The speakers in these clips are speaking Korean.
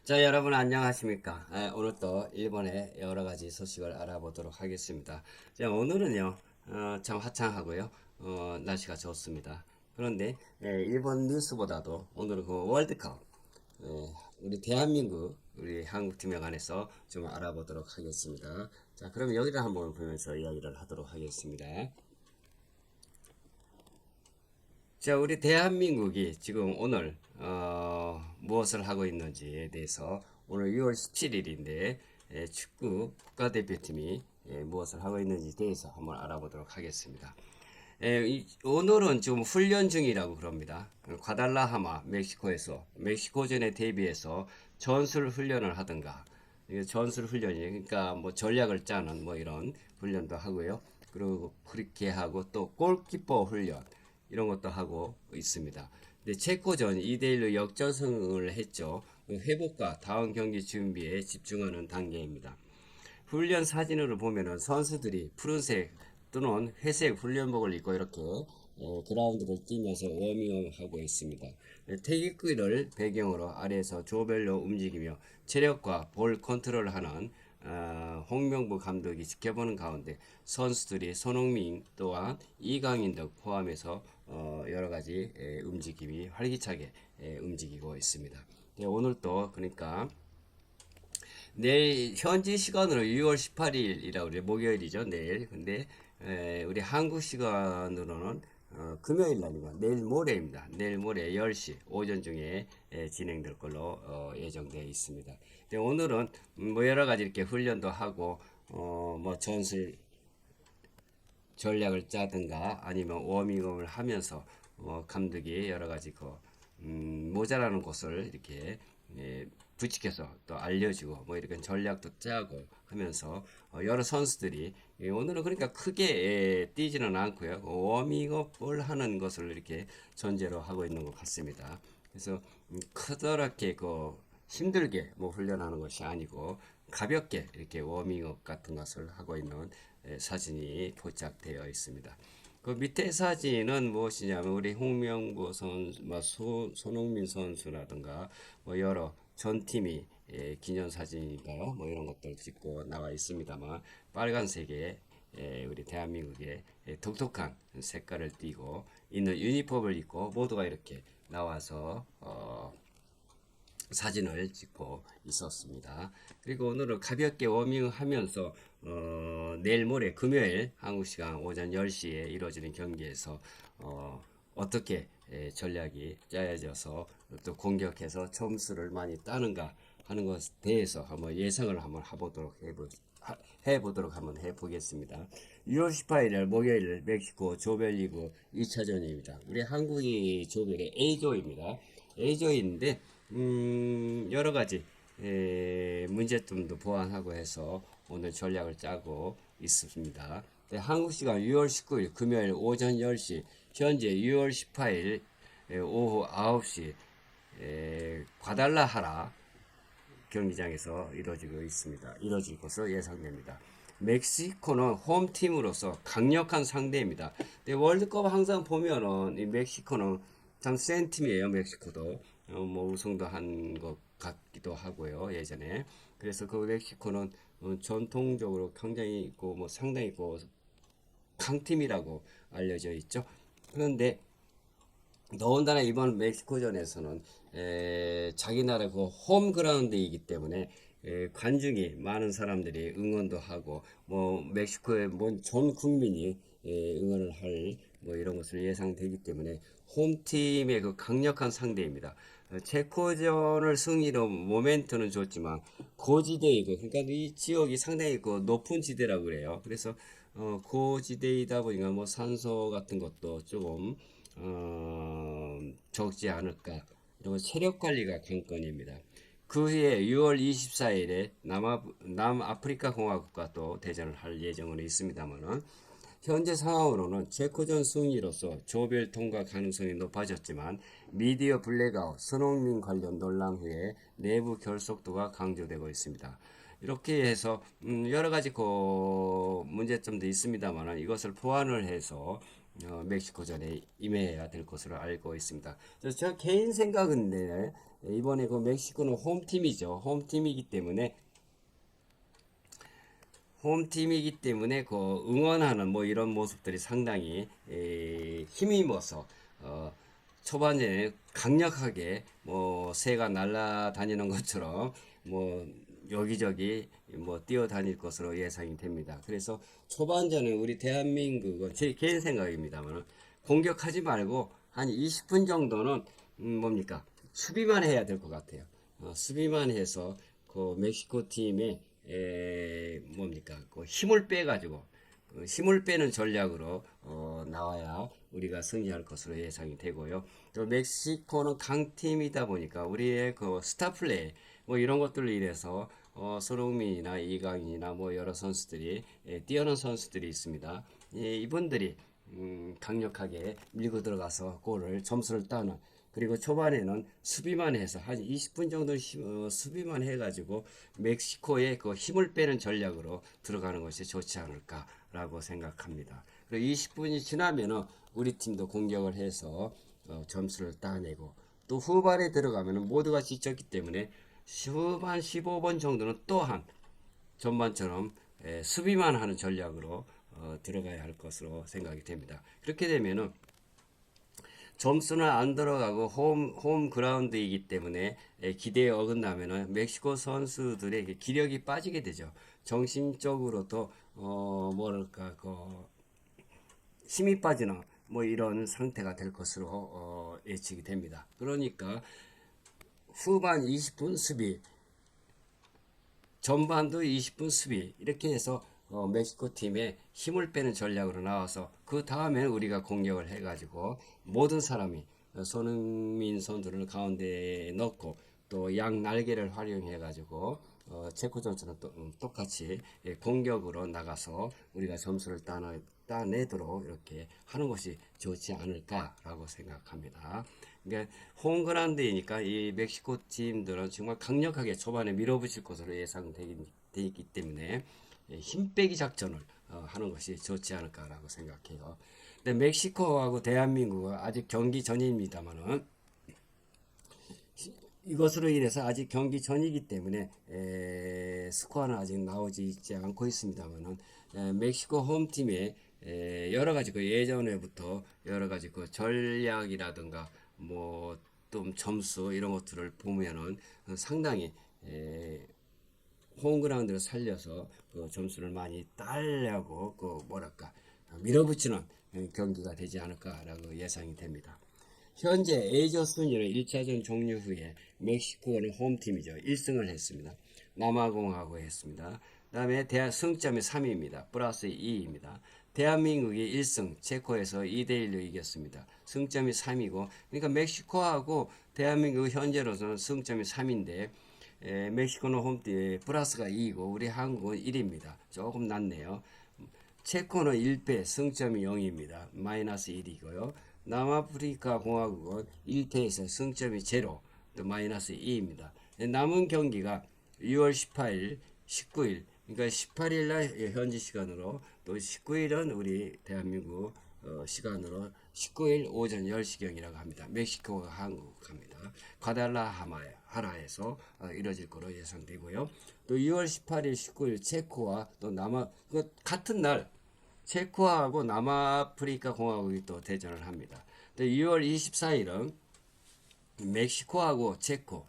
자, 여러분 안녕하십니까? 오늘 또 일본의 여러 가지 소식을 알아보도록 하겠습니다. 자, 오늘은요, 참 화창하고요, 날씨가 좋습니다. 그런데 일본 뉴스보다도 오늘은 그 월드컵, 우리 대한민국, 우리 한국팀에 관해서 좀 알아보도록 하겠습니다. 자, 그럼 여기를 한번 보면서 이야기를 하도록 하겠습니다. 자, 우리 대한민국이 지금 오늘 무엇을 하고 있는지에 대해서 오늘 6월 17일인데 축구 국가대표팀이 무엇을 하고 있는지에 대해서 한번 알아보도록 하겠습니다. 오늘은 지금 훈련 중이라고 그럽니다. 과달라하마 멕시코에서 멕시코전에 대비해서 전술 훈련을 하든가 이게 전술 훈련이 그러니까 뭐 전략을 짜는 뭐 이런 훈련도 하고요. 그리고 그렇게 하고 또 골키퍼 훈련 이런 것도 하고 있습니다. 근데 체코전 2대1로 역전승을 했죠. 회복과 다음 경기 준비에 집중하는 단계입니다. 훈련 사진으로 보면은 선수들이 푸른색 또는 회색 훈련복을 입고 이렇게 그라운드를 뛰면서 워밍업하고 있습니다. 태극기를 배경으로 아래에서 조별로 움직이며 체력과 볼 컨트롤을 하는 홍명보 감독이 지켜보는 가운데 선수들이 손흥민 또한 이강인 등 포함해서 여러 가지 움직임이 활기차게 움직이고 있습니다. 네, 오늘 또 그러니까 내일 현지 시간으로 6월 18일이라고 그래요. 목요일이죠. 내일. 근데 우리 한국 시간으로는 금요일 날이고 내일 모레입니다. 내일 모레 10시 오전 중에 진행될 걸로 예정되어 있습니다. 근데 오늘은 뭐 여러 가지 이렇게 훈련도 하고 뭐 전술 전략을 짜든가 아니면 워밍업을 하면서 감독이 여러 가지 모자라는 곳을 이렇게 부축해서 또 알려주고 뭐 이렇게 전략도 짜고 하면서 여러 선수들이 오늘은 그러니까 크게 뛰지는 않고요. 워밍업을 하는 것을 이렇게 전제로 하고 있는 것 같습니다. 그래서 크더랗게 힘들게 뭐 훈련하는 것이 아니고 가볍게 이렇게 워밍업 같은 것을 하고 있는 사진이 포착되어 있습니다. 그 밑에 사진은 무엇이냐면 우리 홍명보 선수, 뭐 손흥민 선수라든가 뭐 여러 전 팀이 기념 사진인가요? 뭐 이런 것들 찍고 나와 있습니다만 빨간색의 우리 대한민국의 독특한 색깔을 띠고 있는 유니폼을 입고 모두가 이렇게 나와서 사진을 찍고 있었습니다. 그리고 오늘은 가볍게 워밍하면서 내일 모레 금요일 한국 시간 오전 10시에 이루어지는 경기에서 어떻게 전략이 짜여져서 또 공격해서 점수를 많이 따는가 하는 것에 대해서 한번 예상을 한번 해보도록 한번 해보겠습니다. 6월 18일 목요일 멕시코 조별리그 2차전입니다. 우리 한국이 조별의 A조입니다. A조인데 여러 가지 문제점도 보완하고 해서 오늘 전략을 짜고 있습니다. 네, 한국 시간 6월 19일 금요일 오전 10시, 현재 6월 18일 오후 9시 과달라하라 경기장에서 이루어지고 있습니다. 이루어질 것으로 예상됩니다. 멕시코는 홈팀으로서 강력한 상대입니다. 근데 월드컵 항상 보면은 이 멕시코는 참 센 팀이에요. 멕시코도 뭐 우승도 한 것 같기도 하고요. 예전에 그래서 그 멕시코는 전통적으로 굉장히 있고 뭐 상당히 있고 강팀이라고 알려져 있죠. 그런데 더군다나 이번 멕시코전에서는 자기 나라 그 홈그라운드이기 때문에 관중이 많은 사람들이 응원도 하고 뭐 멕시코의 전 국민이 응원을 할 뭐 이런 것을 예상되기 때문에 홈팀의 그 강력한 상대입니다. 체코전을 승리로 모멘트는 좋지만 고지대이고 그러니까 이 지역이 상당히 그 높은 지대라고 그래요. 그래서 고지대이다 보니까 뭐 산소 같은 것도 조금 적지 않을까. 그리고 체력 관리가 관건입니다. 그 후에 6월 24일에 남아프리카 공화국과 또 대전을 할 예정은 있습니다만은 현재 상황으로는 체코전 승리로서 조별 통과 가능성이 높아졌지만 미디어 블랙아웃, 손흥민 관련 논란 후에 내부 결속도가 강조되고 있습니다. 이렇게 해서 여러 가지 문제점도 있습니다만 이것을 보완을 해서 멕시코전에 임해야 될 것으로 알고 있습니다. 그래서 저 개인 생각은 이번에 그 멕시코는 홈팀이죠. 홈팀이기 때문에 그 응원하는 뭐 이런 모습들이 상당히 힘입어서 초반에 강력하게 뭐 새가 날아다니는 것처럼 뭐 여기저기 뭐 뛰어다닐 것으로 예상이 됩니다. 그래서 초반전에 우리 대한민국은 제 개인 생각입니다만 공격하지 말고 한 20분 정도는 뭡니까 수비만 해야 될 것 같아요. 수비만 해서 그 멕시코 팀의 뭡니까 그 힘을 빼가지고 힘을 빼는 전략으로 나와야 우리가 승리할 것으로 예상이 되고요. 또 멕시코는 강팀이다 보니까 우리의 그 스타 플레이 뭐 이런 것들로 인해서 손흥민이나 이강인이나 뭐 여러 선수들이 뛰어난 선수들이 있습니다. 이분들이 강력하게 밀고 들어가서 골을 점수를 따는 그리고 초반에는 수비만 해서 한 20분 정도 수비만 해가지고 멕시코의 그 힘을 빼는 전략으로 들어가는 것이 좋지 않을까라고 생각합니다. 그리고 20분이 지나면은 우리 팀도 공격을 해서 점수를 따내고 또 후반에 들어가면은 모두가 지쳤기 때문에 후반 15분 정도는 또한 전반처럼 수비만 하는 전략으로 들어가야 할 것으로 생각이 됩니다. 그렇게 되면은 점수는 안 들어가고 홈 그라운드이기 때문에 기대에 어긋나면은 멕시코 선수들의 기력이 빠지게 되죠. 정신적으로도 뭐랄까 그 힘이 빠지는 뭐 이런 상태가 될 것으로 예측이 됩니다. 그러니까 후반 20분 수비, 전반도 20분 수비 이렇게 해서 멕시코 팀에 힘을 빼는 전략으로 나와서 그 다음에 우리가 공격을 해가지고 모든 사람이 손흥민 선수를 가운데에 넣고 또 양 날개를 활용해가지고 체코전처럼 똑같이 공격으로 나가서 우리가 점수를 따내도록 이렇게 하는 것이 좋지 않을까라고 생각합니다. 그러니까 홈그라운드이니까 이 멕시코 팀들은 정말 강력하게 초반에 밀어붙일 것으로 예상되기 때문에 힘 빼기 작전을 하는 것이 좋지 않을까라고 생각해요. 근데 멕시코하고 대한민국은 아직 경기 전입니다만은 이것으로 인해서 아직 경기 전이기 때문에 스코어는 아직 나오지 있지 않고 있습니다만은 멕시코 홈팀의 여러 가지 그 예전에부터 여러 가지 그 전략이라든가 뭐 또 점수 이런 것들을 보면은 상당히 홈그라운드를 살려서 그 점수를 많이 따려고 그 뭐랄까 밀어붙이는 경기가 되지 않을까라고 예상이 됩니다. 현재 A조 순위는 1차전 종료 후에 멕시코는 홈팀이죠. 1승을 했습니다. 남아공하고 했습니다. 그 다음에 승점이 3위입니다. 플러스 2입니다. 대한민국이 1승, 체코에서 2대1로 이겼습니다. 승점이 3이고, 그러니까 멕시코하고 대한민국 현재로서는 승점이 3인데, 멕시코는 홈팀 플러스가 2이고, 우리 한국은 1입니다. 조금 낮네요. 체코는 1패, 승점이 0입니다. 마이너스 1이고요. 남아프리카 공화국은 1패에서 승점이 0, 또 마이너스 2입니다. 남은 경기가 6월 18일, 19일, 그러니까 18일 날 현지 시간으로 또 19일은 우리 대한민국 시간으로 19일 오전 10시경이라고 합니다. 멕시코가 한국합니다. 과달라하라에서 이뤄질 거로 예상되고요. 또 6월 18일, 19일 체코와 또 같은 날 체코하고 남아프리카 공화국이 또 대전을 합니다. 또 6월 24일은 멕시코하고 체코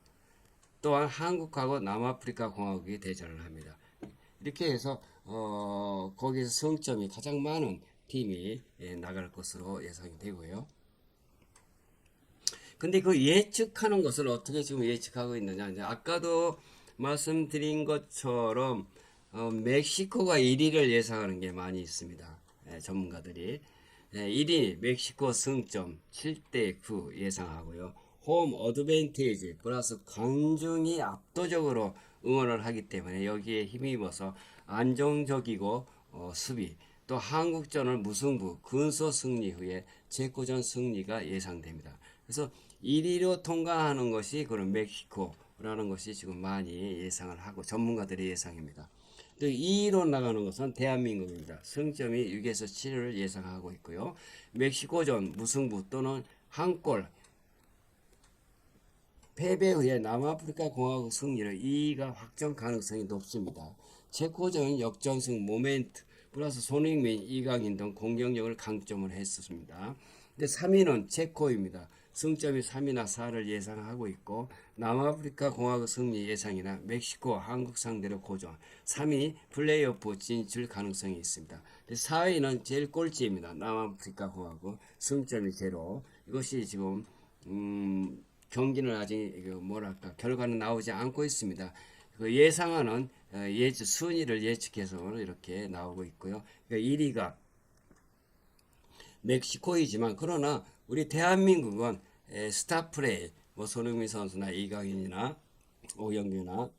또한 한국하고 남아프리카 공화국이 대전을 합니다. 이렇게 해서 거기서 승점이 가장 많은 팀이 나갈 것으로 예상이 되고요. 근데 그 예측하는 것을 어떻게 지금 예측하고 있느냐? 이제 아까도 말씀드린 것처럼 멕시코가 1위를 예상하는 게 많이 있습니다. 전문가들이 1위 멕시코 승점 7대9 예상하고요. 홈 어드밴티지 플러스 관중이 압도적으로 응원을 하기 때문에 여기에 힘입어서 안정적이고 수비 또 한국전을 무승부 근소 승리 후에 체코전 승리가 예상됩니다. 그래서 1위로 통과하는 것이 그런 멕시코라는 것이 지금 많이 예상을 하고 전문가들의 예상입니다. 또 2위로 나가는 것은 대한민국입니다. 승점이 6에서 7을 예상하고 있고요. 멕시코전 무승부 또는 한 골 패배 후에 남아프리카 공화국 승리를 2위가 확정 가능성이 높습니다. 체코전 역전승 모멘트 플러스 손흥민, 이강인 등 공격력을 강점을 했었습니다. 근데 3위는 체코입니다. 승점이 3이나 4를 예상하고 있고 남아프리카 공화국 승리 예상이나 멕시코, 한국 상대로 고전. 3위 플레이오프 진출 가능성이 있습니다. 4위는 제일 꼴찌입니다. 남아프리카 공화국 승점이 제로. 이것이 지금 경기는 아직 뭐랄까 결과는 나오지 않고 있습니다. 그 예상하는 순위를 예측해서 이렇게 나오고 있고요. 그러니까 1위가 멕시코이지만 그러나 우리 대한민국은 스타 플레이 뭐 손흥민 선수나 이강인이나 오영규나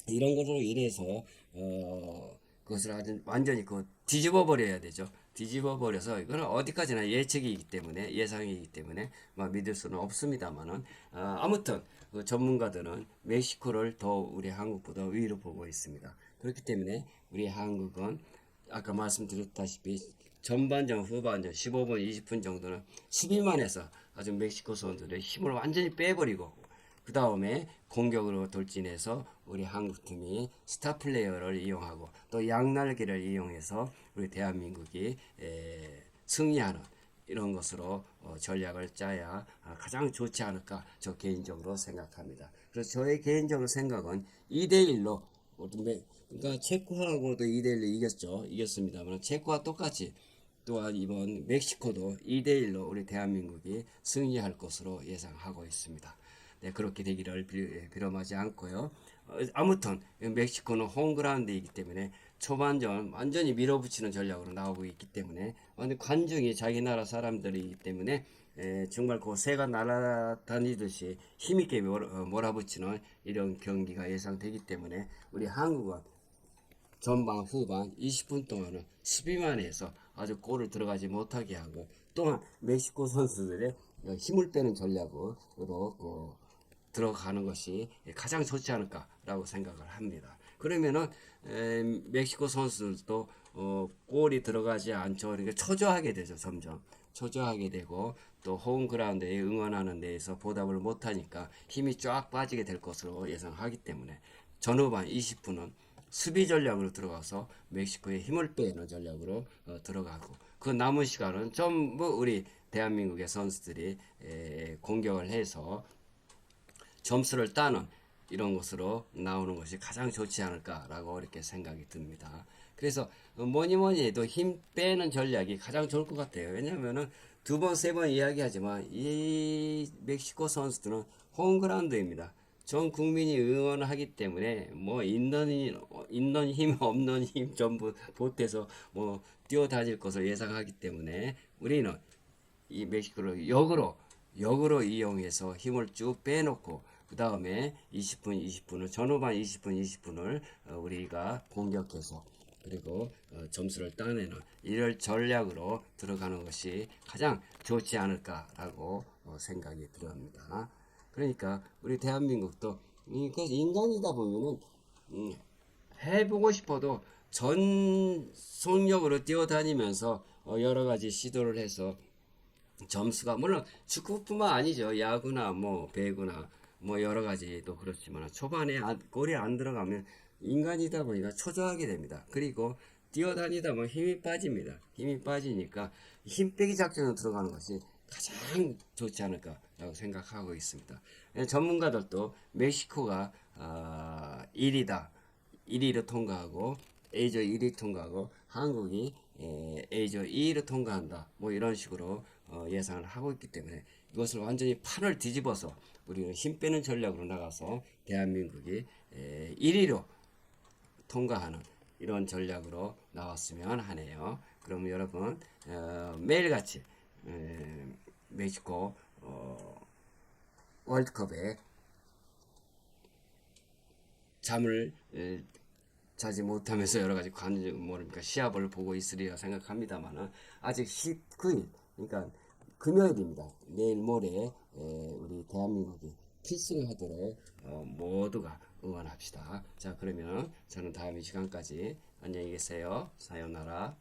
이런 것으로 인해서 그것을 아주 완전히 뒤집어 버려야 되죠. 뒤집어 버려서 이거는 어디까지나 예측이기 때문에 예상이기 때문에 막 믿을 수는 없습니다만은 아무튼 그 전문가들은 멕시코를 더 우리 한국보다 위로 보고 있습니다. 그렇기 때문에 우리 한국은 아까 말씀드렸다시피 전반전, 후반전 15분, 20분 정도는 수비만 해서 아주 멕시코 선수들의 힘을 완전히 빼버리고 그 다음에 공격으로 돌진해서 우리 한국팀이 스타 플레이어를 이용하고 또 양날개를 이용해서 우리 대한민국이 승리하는 이런 것으로 전략을 짜야 가장 좋지 않을까 저 개인적으로 생각합니다. 그래서 저의 개인적으로 생각은 2대1로 그러니까 체코하고도 2대1로 이겼습니다만 체코와 똑같이 또한 이번 멕시코도 2대1로 우리 대한민국이 승리할 것으로 예상하고 있습니다. 네, 그렇게 되기를 빌어마지 않고요. 아무튼 멕시코는 홈그라운드이기 때문에 초반전 완전히 밀어붙이는 전략으로 나오고 있기 때문에 완전 관중이 자기 나라 사람들이기 때문에 정말 그 새가 날아다니듯이 힘있게 몰아붙이는 이런 경기가 예상되기 때문에 우리 한국은 전반 후반 20분 동안은 수비만 해서 아주 골을 들어가지 못하게 하고 또한 멕시코 선수들의 힘을 빼는 전략으로 들어가는 것이 가장 좋지 않을까라고 생각을 합니다. 그러면은 멕시코 선수들도 골이 들어가지 않죠. 그러니까 초조하게 되죠. 점점 초조하게 되고 또 홈그라운드에 응원하는 데에서 보답을 못하니까 힘이 쫙 빠지게 될 것으로 예상하기 때문에 전후반 20분은 수비 전략으로 들어가서 멕시코의 힘을 빼는 전략으로 들어가고 그 남은 시간은 전부 우리 대한민국의 선수들이 공격을 해서 점수를 따는 이런 것으로 나오는 것이 가장 좋지 않을까라고 이렇게 생각이 듭니다. 그래서 뭐니 뭐니 해도 힘 빼는 전략이 가장 좋을 것 같아요. 왜냐하면은 두 번, 세 번 이야기하지만 이 멕시코 선수들은 홈그라운드입니다. 전 국민이 응원하기 때문에 뭐 있는 힘 없는 힘 전부 보태서 뭐 뛰어다닐 것을 예상하기 때문에 우리는 이 멕시코를 역으로 이용해서 힘을 쭉 빼놓고 그 다음에 20분을 전후반 20분을 우리가 공격해서 그리고 점수를 따내는 이럴 전략으로 들어가는 것이 가장 좋지 않을까라고 생각이 들어옵니다. 그러니까 우리 대한민국도 인간이다 보면은 해보고 싶어도 전 속력으로 뛰어다니면서 여러 가지 시도를 해서 점수가 물론 축구뿐만 아니죠. 야구나 뭐 배구나 뭐 여러 가지도 그렇지만 초반에 골이 안 들어가면 인간이다 보니까 초조하게 됩니다. 그리고 뛰어다니다 보면 힘이 빠집니다. 힘이 빠지니까 힘 빼기 작전으로 들어가는 것이 가장 좋지 않을까라고 생각하고 있습니다. 전문가들도 멕시코가 1위로 통과하고 A조 1위 통과하고 한국이 A조 2위로 통과한다. 뭐 이런 식으로 예상을 하고 있기 때문에 이것을 완전히 판을 뒤집어서 우리는 힘 빼는 전략으로 나가서 대한민국이 1위로 통과하는 이런 전략으로 나왔으면 하네요. 그럼 여러분 매일같이 멕시코 월드컵에 잠을 자지 못하면서 여러 가지 시합을 보고 있으리라 생각합니다만은 아직 19일 그러니까 금요일입니다. 내일 모레 우리 대한민국이 필승을 하도록 모두가 응원합시다. 자, 그러면 저는 다음 이 시간까지 안녕히 계세요. 사요나라.